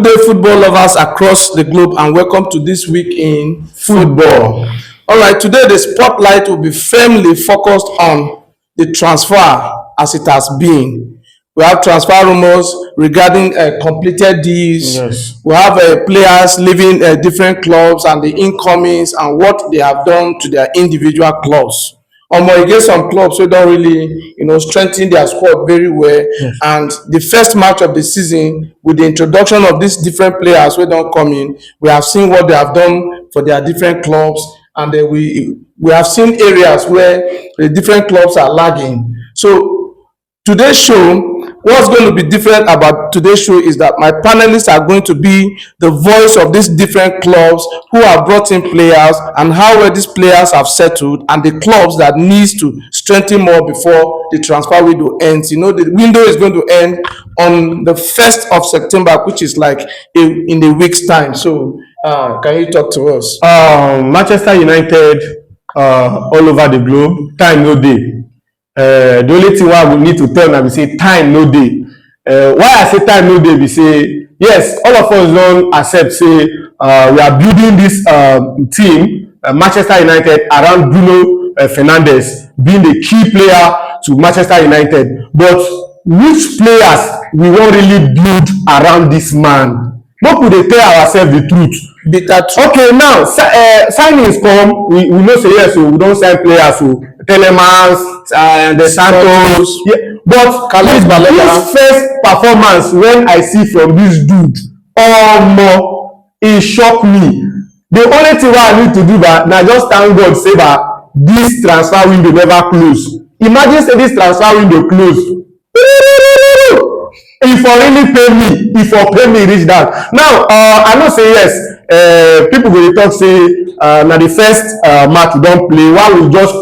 Good day, football lovers across the globe, and welcome to This Week in Football. All right, today the spotlight will be firmly focused on the transfer as it has been. We have transfer rumors regarding completed deals. Yes. We have players leaving different clubs and the incomings and what they have done to their individual clubs. You get some clubs who don't really, strengthen their squad very well. Yes. And the first match of the season, with the introduction of these different players who don't come in, we have seen what they have done for their different clubs, and we have seen areas where the different clubs are lagging. So today's show, what's going to be different about today's show is that my panelists are going to be the voice of these different clubs who have brought in players and how well these players have settled, and the clubs that needs to strengthen more before the transfer window ends. The window is going to end on the 1st of September, which is like in a week's time. So can you talk to us? Manchester United all over the globe, time no day. The only thing I will need to tell them is say time no day. Why I say time no day, we say yes, all of us don't accept say we are building this team, Manchester United, around Bruno Fernandes being the key player to Manchester United. But which players we won't really build around this man? What could they tell ourselves the truth? Okay, now signings come. We know say yes, so we don't sign players. So Telemans, the Santos, yeah. But this first performance when I see from this dude, it shocked me. The only thing I need to do that now just thank God say that this transfer window never close. Imagine say this transfer window close. If for really pay me reach that. Now I know say yes. People will talk say na the first match we don't play. Why we just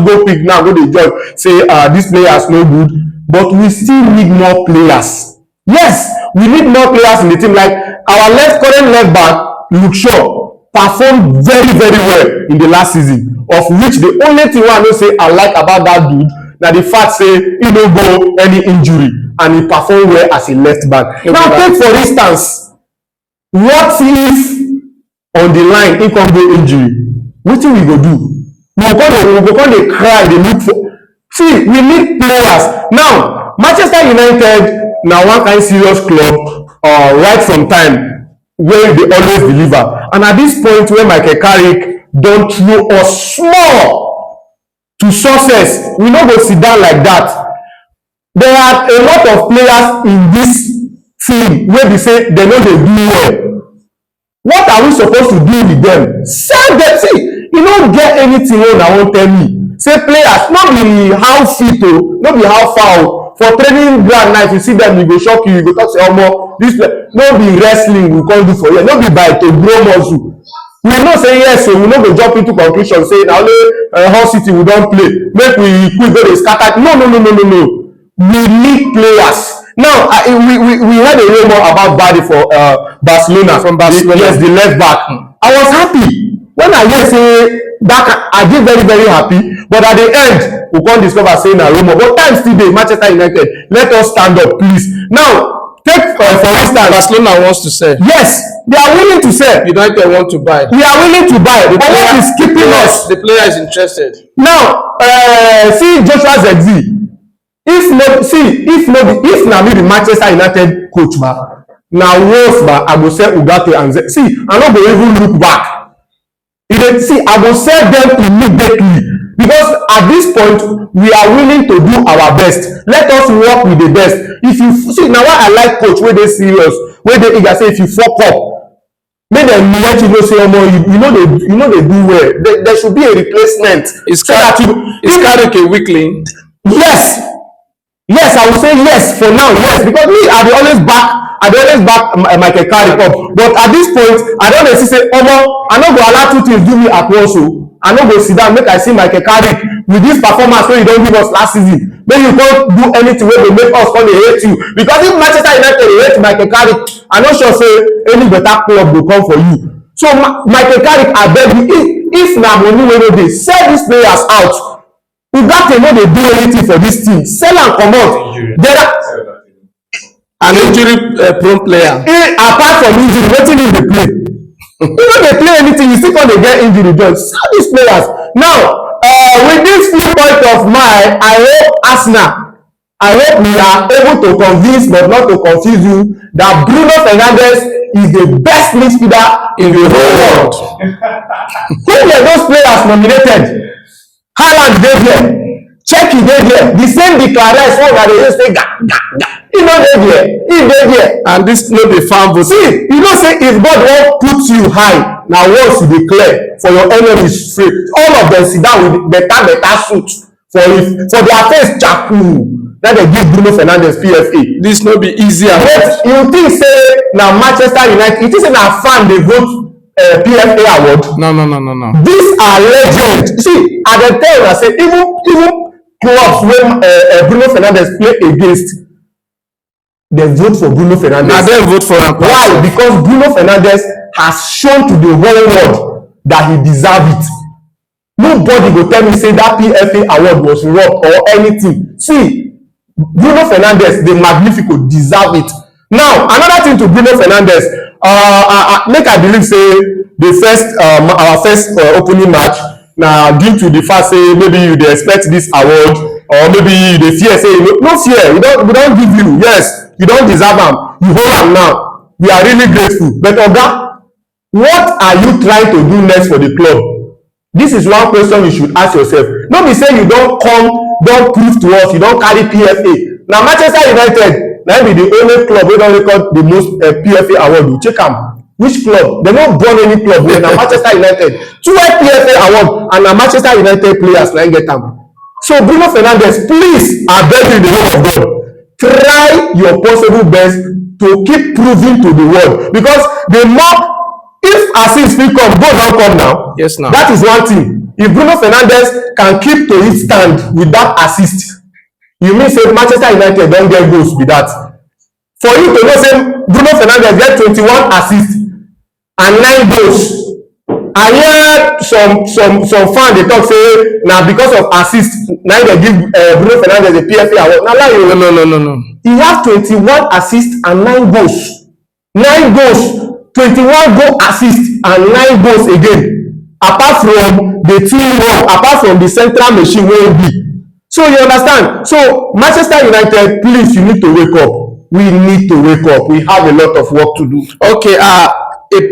go quick now go the judge say this player is no good, but we still need more players. Yes, we need more players in the team. Like our current left back Luke Shaw performed very very well in the last season, of which the only thing I know say I like about that dude na the fact say he no go any injury and he performed well as a left back. Now take for instance, what if on the line he come go injury? Wetin we go do? We go come dey cry dey look for. See, we need players. Now Manchester United na one kind serious club right from time wey dey always deliver, and at this point wey Michael Carrick don throw us small to success, we no go sit down like that. There are a lot of players in this team wey be say dem no dey do well. What are we supposed to do with them? Sell them. See, you don't get anything wey una wan tell me. Say players, not be how fit o, no be how far. For training ground now, if you see them, you go shock you. You go talk say, this player, no be wrestling we can't do for you. No be by to grow muscle. We know say yes, so we no go jump into conclusion say na only Hull City we don play. Make we quick go dey scatter. No. We need players. Now, we heard a rumor about Badi for Barcelona. From Barcelona. Yes, the left back. I was happy. When I hear say that, I get very, very happy. But at the end, we can't discover saying a rumor. But time still dey, Manchester United, let us stand up, please. Now, take for instance, Barcelona wants to sell. Yes, they are willing to sell. United want to buy. We are willing to buy. But what is keeping us? The player is interested. Now, see Joshua Zexi. If na me the Manchester United coach na worse I go sell Ugarte and see I no go even look back. I go sell them immediately, because at this point we are willing to do our best. Let us work with the best. If you see now, why I like coach wey dey serious, wey dey eager, say if you fuck up, make dem let you know say you know they do well. There should be a replacement. Is Carrick a weakling? Yes, I will say yes for now. Yes, because me, I dey always back Michael Carrick up. But at this point, I don't see say, I no go allow two things do me at once. So I no go sit down make I see Michael Carrick with this performance wey you don give us last season. Then you can't do anything wey go make us come dey hate you. Because if Manchester United hate Michael Carrick, I no sure say any better club go come for you. So Michael Carrick, I beg you, if na money wey no dey, sell these players out. Ugarte no dey do anything for this team. Sell am comot. an injury prone player. Apart from injury, wetin him dey play? You no dey play anything, you still come dey get injury. Just see these players. Now, with this few point of mine, I hope Arsenal, I hope we are able to convince but not to confuse you that Bruno Fernandes is the best midfielder in the whole world. Who were those players nominated? Haaland dey there, Cheki dey there, the same Declares one that they use say ga ga ga. He no dey there, he dey there. And this no be fan vote. See, you know say if God wan put you high, na once you declare for your enemies free, all of them sit down with better suit for their face chaku. Now they give Bruno Fernandes PFA. This no be easy. But you think say na Manchester United, you think say na fan dey vote PFA award? No. These are legends. See, at the time I say even clubs wey Bruno Fernandes play against, they vote for Bruno Fernandes. Na dem vote for am. Why? Because Bruno Fernandes has shown to the whole world that he deserve it. Nobody go tell me say that PFA award was robbed or anything. See, Bruno Fernandes, the Magnifico, deserve it. Now, another thing to Bruno Fernandes, make I believe say the first our first opening match, now due to the fact say maybe you dey expect this award or maybe you dey fear say no fear, we don't give you. Yes, you don't deserve am. You hold am now. We are really grateful. But Oga, what are you trying to do next for the club? This is one question you should ask yourself. No be say you don prove to us you don carry PFA. Na Manchester United na be the only club wey don record the most PFA award. You check am. Which club? They no born any club wey na Manchester United. 12 PFA award and na Manchester United players na get am. So Bruno Fernandes, please, I beg you in the name of God, try your possible best to keep proving to the world, because the more if assist fit come, goal don come now. Yes, now. That is one thing. If Bruno Fernandes can keep to his stand with that assist, you mean say Manchester United don get goals be that. For you to know say Bruno Fernandes get 21 assists and 9 goals. I hear some fans dey talk say na because of assist na dey give Bruno Fernandes a PFA award. Na lie o. No. He has 21 assists and 9 goals. 9 goals. 21 goal assist and 9 goals again, apart from the teamwork, apart from the central machine wey be. So you understand? So Manchester United, please, you need to wake up. We need to wake up. We have a lot of work to do. Okay, a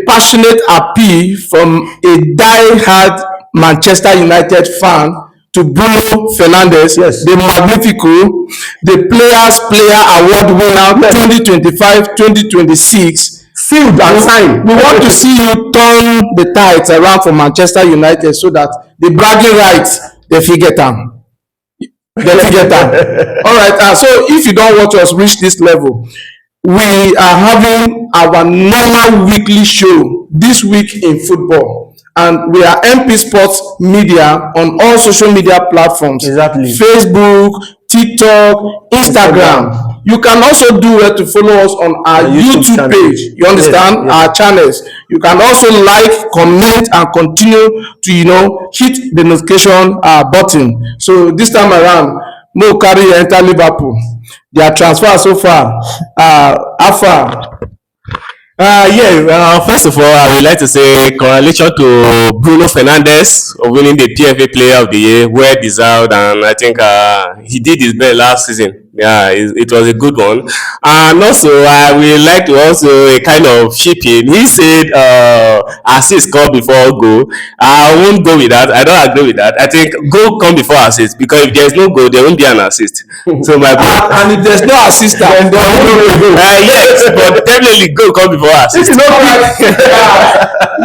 passionate appeal from a die-hard Manchester United fan to Bruno Fernandes, yes, the Magnifico, the Players Player Award winner 2025-2026. Sealed and signed. We want to see you turn the tides around for Manchester United so that the bragging rights they figure them. All right. So if you don't watch us reach this level, we are having our normal weekly show this week in football, and we are MP Sports Media on all social media platforms. Exactly. Facebook, TikTok, Instagram. You can also do it to follow us on our YouTube page. You understand? Yes. Our channels. You can also like, comment, and continue to hit the notification button. So this time around, no carry enter Liverpool. Their transfer so far, how far? First of all, I would like to say congratulations to Bruno Fernandes of winning the PFA Player of the Year, well deserved, and I think he did his best last season. Yeah, it was a good one. And also, I would like to also kind of chip in. He said assist come before goal. I won't go with that. I don't agree with that. I think goal come before assist, because if there's no goal, there won't be an assist. So my and if there's no assist, then there won't be a goal. Yes, but definitely goal come before assist.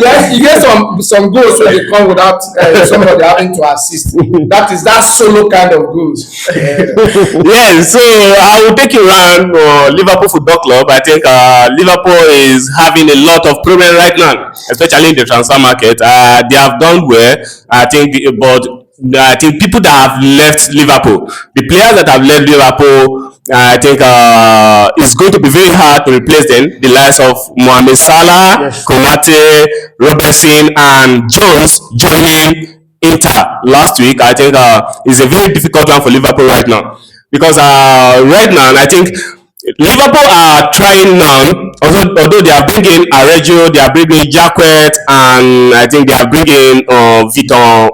Yes, you get some goals when they come without somebody having to assist. That solo kind of goals. Yes, so I will take you around Liverpool Football Club. I think Liverpool is having a lot of problems right now, especially in the transfer market. They have done well, I think, but I think people that have left Liverpool, the players that have left Liverpool, I think it's going to be very hard to replace them. The likes of Mohamed Salah, yes, Konate, Robertson, and Jones joining Inter last week. I think it's a very difficult one for Liverpool right now, because right now I think Liverpool are trying now, although they are bringing Aregio, they are bringing Jacquet, and I think they are bringing Victor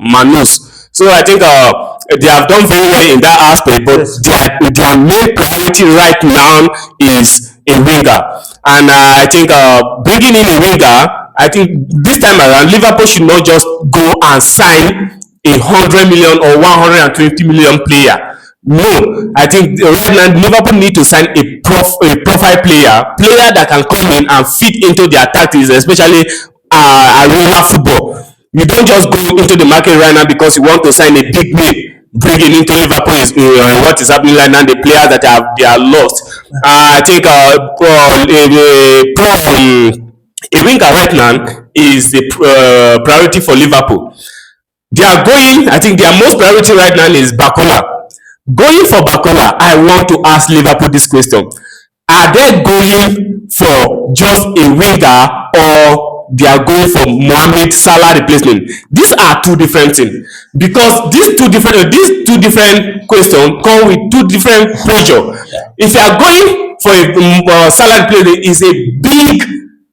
Manus. So I think they have done very well in that aspect, but their main priority right now is a winger. And I think bringing in a winger, I think this time around, Liverpool should not just go and sign 100 million or 120 million player. No, I think right now Liverpool need to sign a profile player that can come in and fit into their tactics, especially arena football. You don't just go into the market right now because you want to sign a big name. Bringing into Liverpool is what is happening right now. The players that they are lost. I think a winger right now is the priority for Liverpool. They are going, I think their most priority right now is Bakola. Going for Bakola, I want to ask Liverpool this question. Are they going for just a winger, or they are going for Mohamed Salah replacement? These are two different things, because these two different questions come with two different pressure. If you are going for a Salah replacement, is a big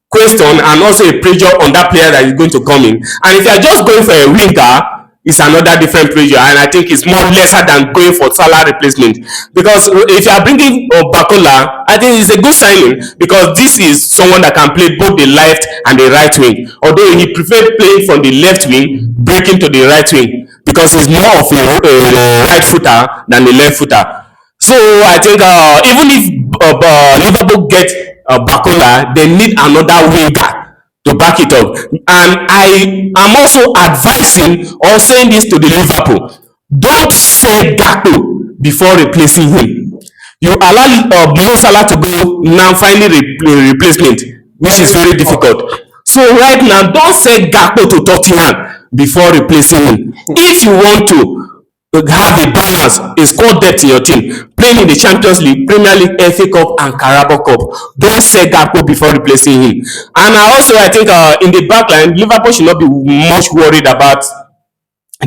question and also a pressure on that player that is going to come in. And if you are just going for a winger, it's another different pressure, and I think it's more lesser than going for Salah replacement. Because if you are bringing Bakola, I think it's a good signing, because this is someone that can play both the left and the right wing. Although he preferred playing from the left wing, breaking to the right wing, because he's more of a right footer than a left footer. So I think even if Liverpool get Bakola, they need another winger to back it up. And I am also advising or saying this to the Liverpool: don't sell Gakpo before replacing him. You allow Mo Salah to go, now finding replacement, which is very difficult. So right now, don't sell Gakpo to Tottenham before replacing him. If you want to have a balance, a squad depth in your team, playing in the Champions League, Premier League, FA Cup, and Carabao Cup, don't sell Gakpo before replacing him. And I think in the back line, Liverpool should not be much worried about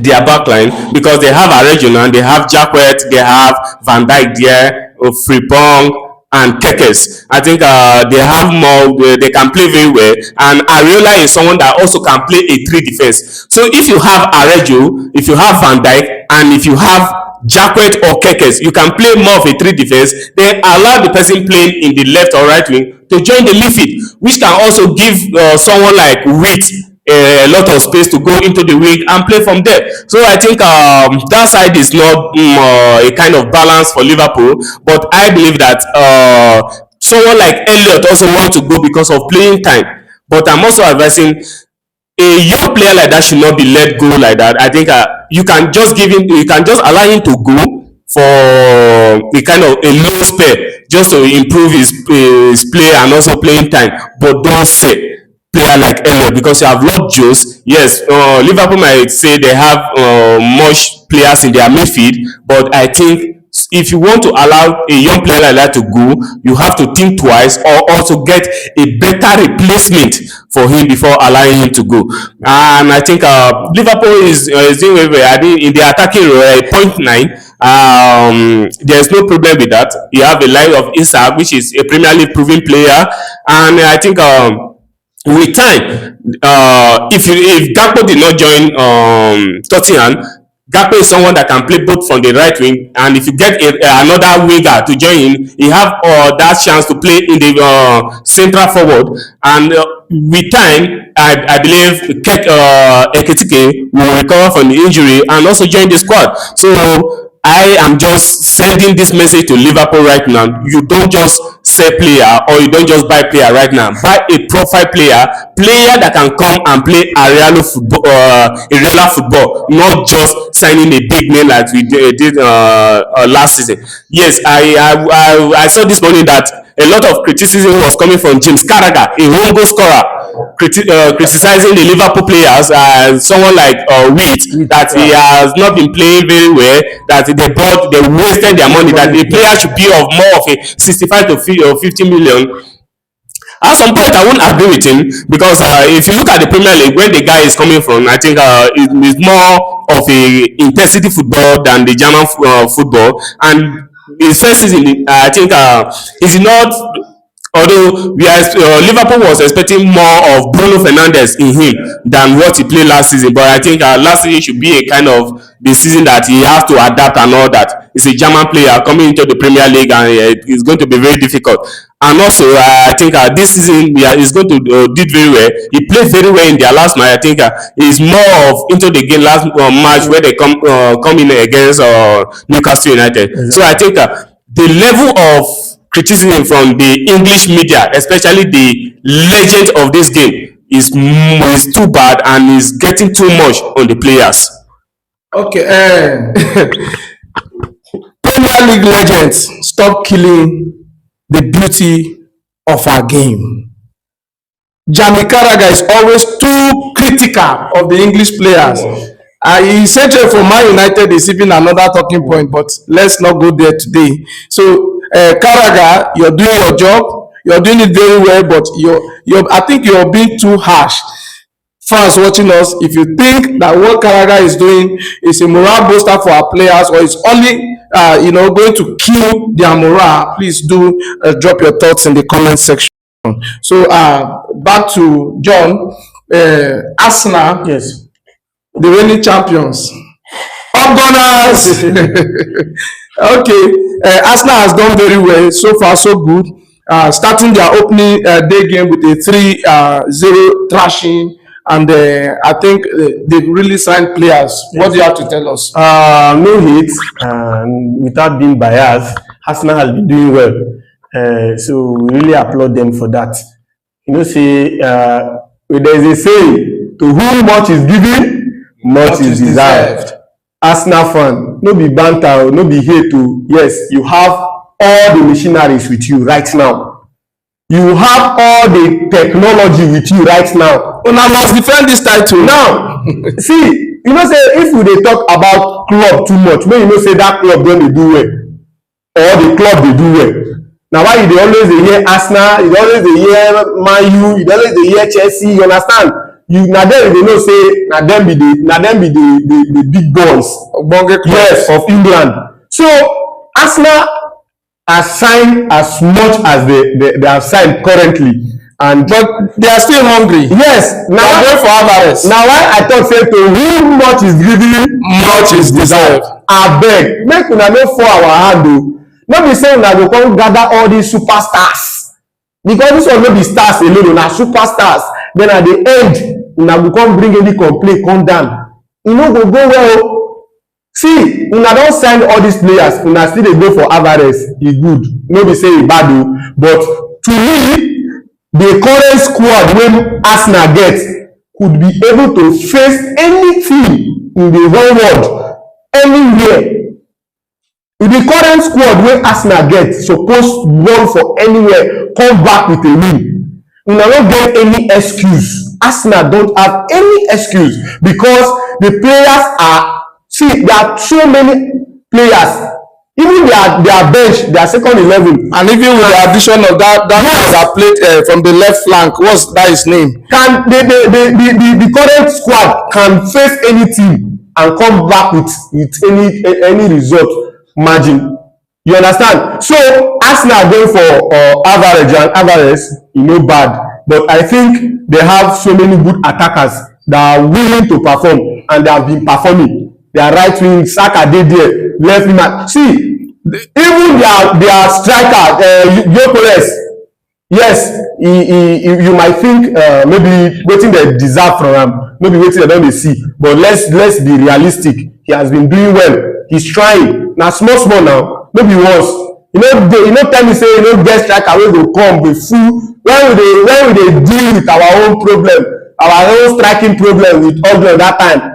their back line, because they have Aregio, they have Jacquet, they have Van Dijk there, Frimpong, and Kekes. I think they have more, they can play very well. And Areola is someone that also can play a 3 defense. So if you have Aregio, if you have Van Dijk, and if you have Jacquet or Kekes, you can play more of a 3 defense. Then allow the person playing in the left or right wing to join the midfield, which can also give someone like Witt a lot of space to go into the wing and play from there. So I think that side is not a kind of balance for Liverpool, but I believe that someone like Elliott also wants to go because of playing time. But I'm also advising a young player like that should not be let go like that. I think you can just allow him to go for a kind of a low spell, just to improve his play and also playing time. But don't say player like Elliott, because you have lost Joes. Yes, Liverpool might say they have much players in their midfield, but I think if you want to allow a young player like that to go, you have to think twice, or also get a better replacement for him before allowing him to go. And I think Liverpool is doing very well. I think in the attacking role, 0.9. There's no problem with that. You have a line of Isak, which is a Premier League proven player, and I think with time, if Gakpo did not join Tottenham, Gakpo is someone that can play both from the right wing, and if you get another winger to join him, he have that chance to play in the central forward. And with time, I believe Ekitike will recover from the injury and also join the squad. So I am just sending this message to Liverpool right now: you don't just sell player, or you don't just buy player right now. Buy a profile player that can come and play areala football, not just signing a big name like we did last season. Yes, I saw this morning that a lot of criticism was coming from James Carragher, a home goal scorer, criticizing the Liverpool players, someone like Witt, that he has not been playing very well, that they wasted their money, that the player should be of more of a 65 to 50 million. At some point, I won't agree with him, because if you look at the Premier League, where the guy is coming from, I think it's more of a intensity football than the German football, and his first season, I think he's not. Although Liverpool was expecting more of Bruno Fernandes in him than what he played last season, but I think last season should be a kind of the season that he has to adapt and all that. He's a German player coming into the Premier League, and it's going to be very difficult. And also, I think this season he's going to did very well. He played very well in their last match. I think he's more of into the game last match where they come in against Newcastle United. Exactly. So I think the level of criticism from the English media, especially the legend of this game, is too bad and is getting too much on the players. Okay, Premier League legends, stop killing the beauty of our game. Jamie Carragher is always too critical of the English players. He said for Man United is even another talking point, but let's not go there today. So, Carragher, you're doing your job, you're doing it very well, but I think you're being too harsh. Fans watching us, if you think that what Carragher is doing is a morale booster for our players, or it's only going to kill their morale, please do drop your thoughts in the comment section. So back to John. Arsenal, yes, the reigning champions. Up Gunners! Okay, Arsenal has done very well. So far, so good. Starting their opening day game with a 3-0 thrashing. And I think they've really signed players. What do you have to tell us? No hate, without being biased, Arsenal has been doing well. So we really applaud them for that. Say, there's a saying, to whom much is given, much is deserved. Arsenal fan, no be banter, no be hate. Yes, you have all the machineries with you right now. You have all the technology with you right now. Una must defend this title. Now, see, say if we dey talk about club too much, when say that club don dey do well, or the club dey do well. Na why you dey always dey hear Arsenal, you dey always dey hear Man U, you dey always dey hear Chelsea, you understand? Na dem dey know say na dem be the big boys, yes, of England. So Arsenal has signed as much as they have signed currently, but they are still hungry. Yes, now for Alvarez. Now why I talk say to whom much is given, much is deserved. Abeg, make una no fall our hand o. No be say una go come gather all these superstars, because this one no be stars alone, na superstars. Then at the end, una go come bring any complaint come down. E no go go well. See, una don sign all these players, una still dey go for Alvarez. E good, no be say e bad o, but to me, the current squad wey Arsenal get could be able to face any team in the whole world, anywhere. The current squad wey Arsenal get suppose run for anywhere, come back with a win. Una no get any excuse. Arsenal don't have any excuse, because the players are, see, there are so many players. Even their bench, their second 11, and even with the addition of that played from the left flank, what's that his name? Can the current squad can face any team and come back with any result margin? You understand? So Arsenal going for Alvarez, bad, but I think they have so many good attackers that are willing to perform, and they have been performing. Their right wing, Saka dey there, left wing. See, even their striker, Gyökeres, yes, you might think maybe wetin they deserve from am, maybe wetin they don dey see, but let's be realistic. He has been doing well. He's trying. Na small now, no be once. You know tell me say you no get striker wey go come be full. When we dey deal with our own problem, our own striking problem with Ogden that time,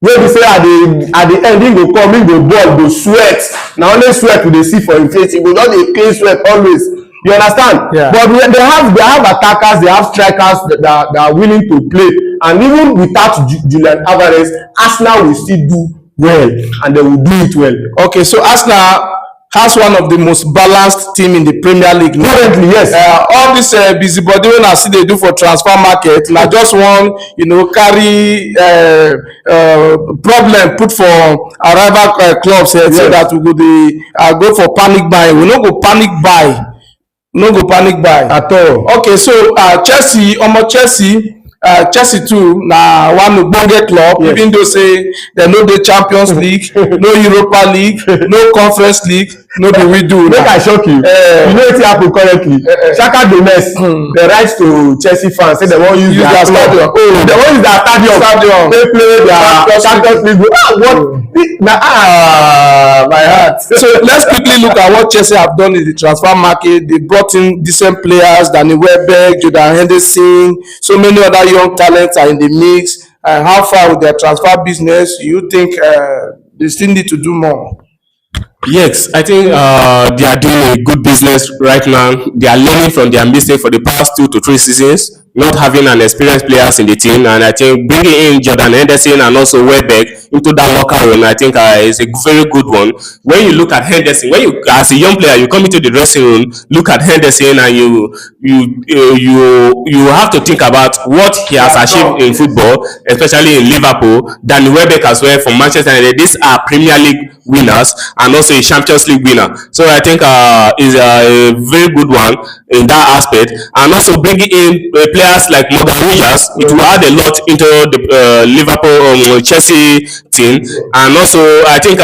wey be say at the end he go come, he go ball, go sweat. Na only sweat we dey see for him face. He go just dey clean sweat always. You understand? Yeah. But they have attackers, they have strikers that are willing to play, and even without Julian Alvarez, Arsenal will still do well, and they will do it well. Okay, so Arsenal has one of the most balanced team in the Premier League now. Currently, yes. All this busybody wey una see dey do for transfer market na just one, carry problem put for our rival clubs here, so that we go dey go for panic buying. We no go panic buy. No go panic buy at all. Okay, so Chelsea too na one ogbonge club, even though say dem no dey Champions League, no Europa League, no Conference League, no be we do. Make I shock you. You know wetin happen currently? Shaka Donetsk, dey write to Chelsea fans say dem wan use their stadium. Dem wan use their stadium play their Champions League. My heart. So let's quickly look at what Chelsea have done in the transfer market. They brought in decent players, Danny Welbeck, Jordan Henderson, so many other young talents are in the mix. How far with their transfer business? You think they still need to do more? Yes, I think they are doing a good business right now. They are learning from their mistake for the past 2 to 3 seasons, not having an experienced players in the team, and I think bringing in Jordan Henderson and also Welbeck into that locker room, I think is a very good one. When you look at Henderson, when you as a young player, you come into the dressing room, look at Henderson, and you have to think about what he has achieved in football, especially in Liverpool. Danny Welbeck as well from Manchester United. These are Premier League winners and also a Champions League winner. So I think is a very good one in that aspect, and also bringing in players like Morgan Rogers, it will add a lot into the Liverpool Chelsea team, and also I think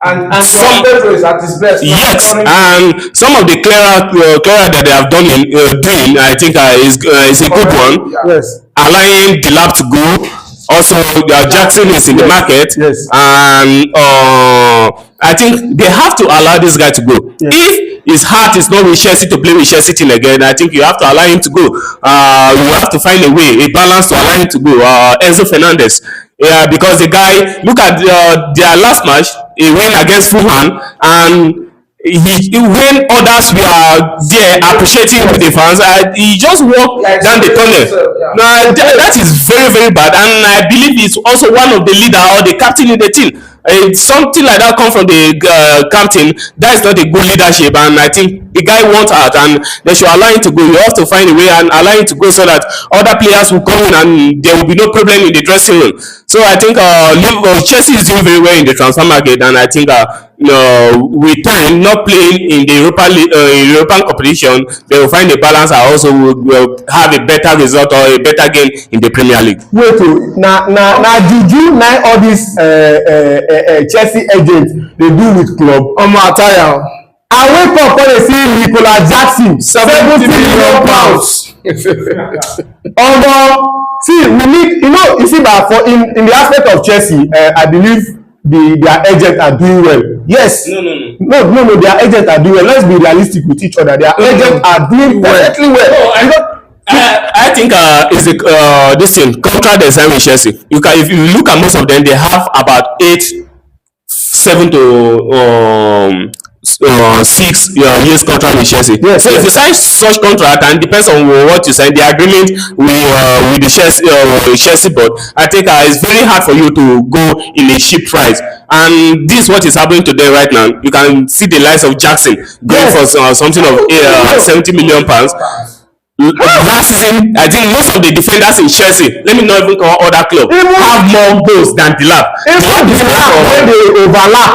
and some Pedro is at his best. Yes, and some of the clearer that they have done doing, I think is a good one. Yes, allowing Delap to go. Also, Jackson is in the market, and I think they have to allow this guy to go. If his heart is not with Chelsea to play with Chelsea team again, I think you have to allow him to go. You have to find a way, a balance to allow him to go. Enzo Fernandes, because the guy, look at their last match, he went against Fulham, and when others were there appreciating with the fans, he just walked down the tunnel. Now that is very, very bad, and I believe he's also one of the leader or the captain in the team. Something like that come from the captain. That is not a good leadership, and I think the guy wants out, and they should allow him to go. You have to find a way and allow him to go so that other players will come in and there will be no problem in the dressing room. So I think Chelsea is doing very well in the transfer market, and I think with time, not playing in the European competition, they will find a balance and also will have a better result or a better game in the Premier League. Wait, now juju na all these Chelsea agents they do with club. Attire. I wake up when they see Nicolas Jackson, £70 million. See, we need, you see that for in the aspect of Chelsea, I believe their agents are doing well. Yes. No, their agents are doing well. Let's be realistic with each other. Their agents are doing perfectly well. No, I think it's this thing contract design with Chelsea. If you look at most of them, they have about 7 to 6 years contract with Chelsea. Yes, so if you sign such contract, and depends on what you sign, the agreement with the Chelsea board, I think it's very hard for you to go in a cheap price. And this is what is happening today right now. You can see the likes of Jackson going for something of £70 million. Last season, I think most of the defenders in Chelsea, let me not even call other clubs, have more goals than Delap. Even Delap when they overlap.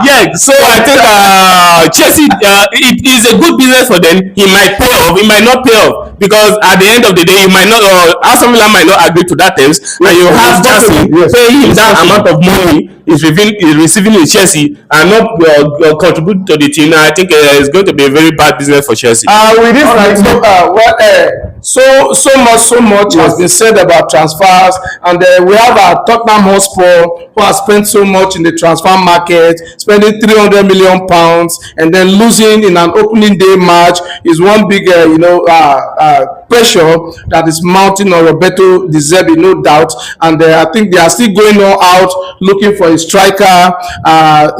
Yeah, so I think Chelsea, it is a good business for them. It might pay off, it might not pay off, because at the end of the day, you might not, Aston Villa might not agree to that terms, and you have Jackson paying him that amount of money is receiving in Chelsea and not contribute to the team. I think it's going to be a very bad business for Chelsea. With this, so much has been said about transfers, and we have our Tottenham Hotspur who has spent so much in the transfer market, spending £300 million, and then losing in an opening day match is one big, pressure that is mounting on Roberto De Zerbi, no doubt. And I think they are still going all out looking for a striker.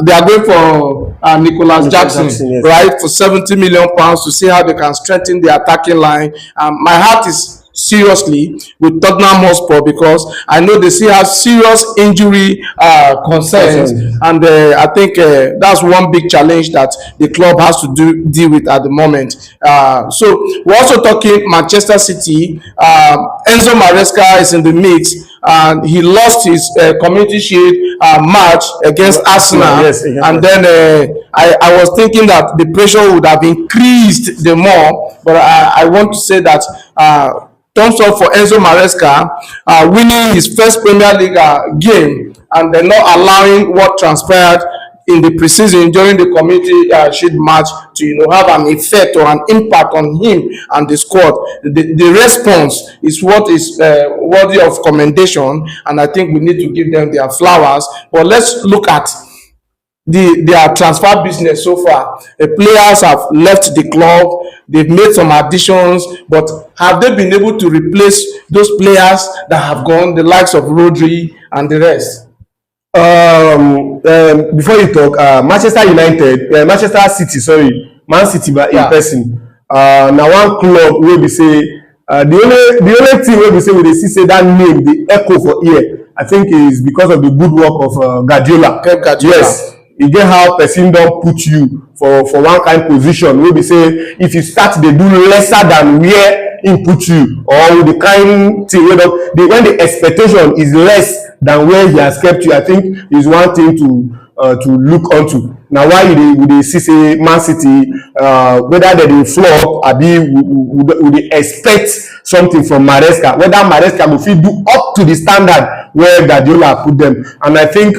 They are going for Nicolas Jackson, right, for £70 million to see how they can strengthen the attacking line. My heart is seriously with Tottenham Hotspur, because I know they still have serious injury concerns, and I think that's one big challenge that the club has to deal with at the moment. So we're also talking Manchester City. Enzo Maresca is in the mix, and he lost his Community Shield match against Arsenal. Yes, and then I was thinking that the pressure would have increased the more, but I want to say that thumbs up for Enzo Maresca winning his first Premier League game, and they're not allowing what transpired in the preseason during the Community Shield match to have an effect or an impact on him and the squad. The response is what is worthy of commendation, and I think we need to give them their flowers. But let's look at their transfer business so far. The players have left the club, they've made some additions, but have they been able to replace those players that have gone, the likes of Rodri and the rest? Before you talk, Manchester City, sorry, Man City, but in person. Now one club where we say the only thing where we say that name, the echo for here, I think is because of the good work of Guardiola. Pep Guardiola. Yes. You get how person don't put you for one kind position where we say if you start they do lesser than where he put you, or the kind thing where when the expectation is less than where he has kept you, I think is one thing to look onto. Now why they see say Man City whether they will flop, would they expect something from Maresca, whether Maresca will fit do up to the standard where Guardiola put them, and I think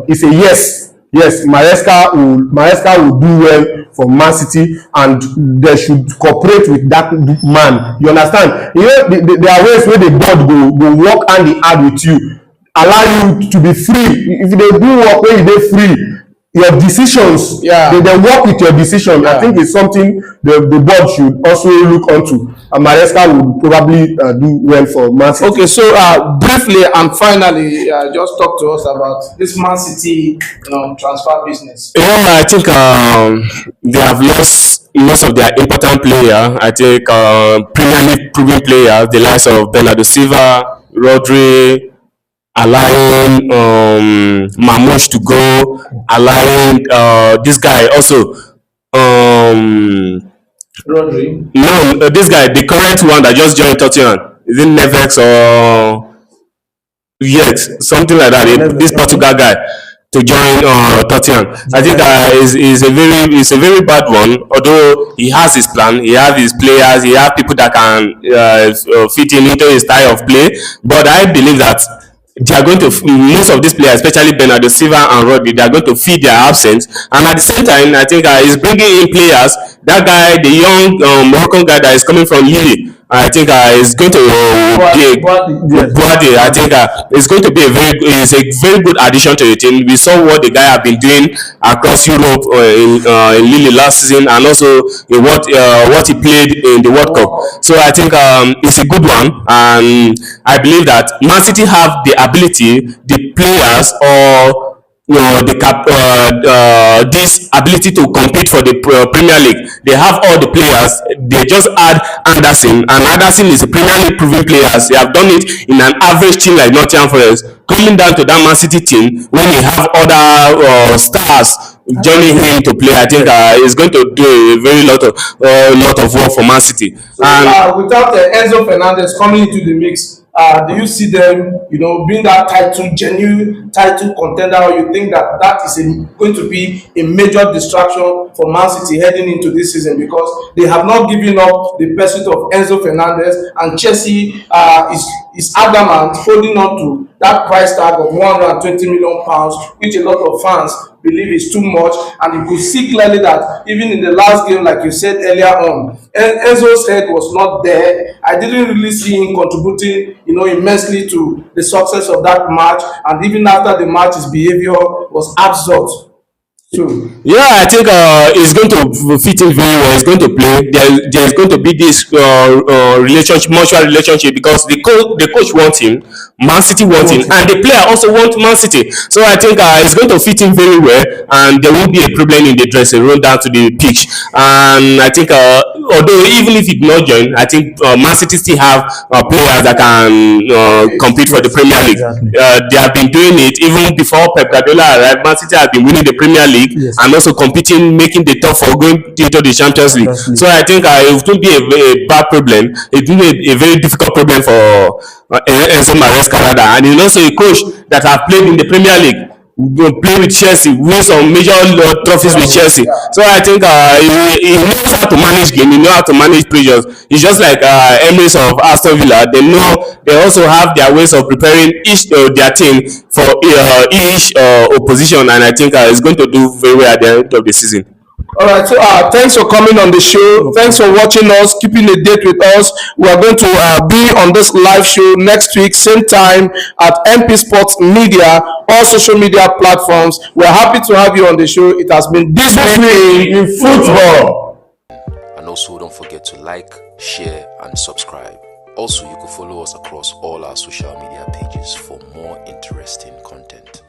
it's a yes. Yes, Maresca will do well for Man City, and they should cooperate with that man. You understand? There are ways where the board go work hand in hand with you, allow you to be free. If they do work where you dey free, your decisions, they work with your decision. I think it's something the board should also look onto. And Maresca will probably do well for Man City. Okay, so briefly and finally, just talk to us about this Man City transfer business. Yeah, I think they have lost most of their important players. I think Premier League proven players, the likes of Bernardo Silva, Rodri, allowing Mamouche to go, allowing this guy also. Rodri. No, this guy, the current one that just joined Tottenham, is it Nevex or yes, something like that. This Portugal guy to join Tottenham. I think is a very bad one. Although he has his plan, he has his players, he has people that can fit into his style of play. But I believe that they are going to, most of these players, especially Bernardo Silva and Rodri, they are going to feed their absence. And at the same time, I think he's bringing in players. That guy, the young Moroccan guy that is coming from Lille, I think is going to be Boadi. I think it's going to be a very good addition to the team. We saw what the guy have been doing across Europe in Lille last season, and also in what he played in the World Cup. So I think it's a good one, and I believe that Man City have the ability, the players, or this ability to compete for the Premier League. They have all the players. They just add Anderson, and Anderson is a Premier League proven player. They have done it in an average team like Nottingham Forest. Coming down to that Man City team, when they have other stars joining him to play, I think he's going to do a very lot of work for Man City. So, and without Enzo Fernandes coming into the mix, do you see them, being that genuine title contender, or you think that is going to be a major distraction for Man City heading into this season, because they have not given up the pursuit of Enzo Fernandes, and Chelsea is adamant holding on to that price tag of £120 million, which a lot of fans believe is too much. And you could see clearly that even in the last game, like you said earlier on, Enzo's head was not there. I didn't really see him contributing, immensely to the success of that match. And even after the match, his behavior was absurd. Yeah, I think it's going to fit in very well. It's going to play. There's going to be this relationship, mutual relationship, because the coach wants him, Man City wants him, and the player also wants Man City. So I think it's going to fit in very well, and there won't be a problem in the dressing room down to the pitch. And I think although even if he did not join, I think Man City still have players that can compete for the Premier League. They have been doing it even before Pep Guardiola arrived. Man City have been winning the Premier League and also competing, making the top for going into the Champions League. So I think it won't be a bad problem. It will be a very difficult problem for Enzo Maresca, and he's also a coach that have played in the Premier League. Play with Chelsea, win some major trophies with Chelsea. So I think he knows how to manage game. He knows how to manage pressures. It's just like Emirates of Aston Villa. They know they also have their ways of preparing each their team for each opposition, and I think it's going to do very well at the end of the season. All right, so thanks for coming on the show. Thanks for watching us, keeping a date with us. We are going to be on this live show next week, same time at MP Sports Media, all social media platforms. We're happy to have you on the show. It has been this week in football. And also don't forget to like, share, and subscribe. Also, you can follow us across all our social media pages for more interesting content.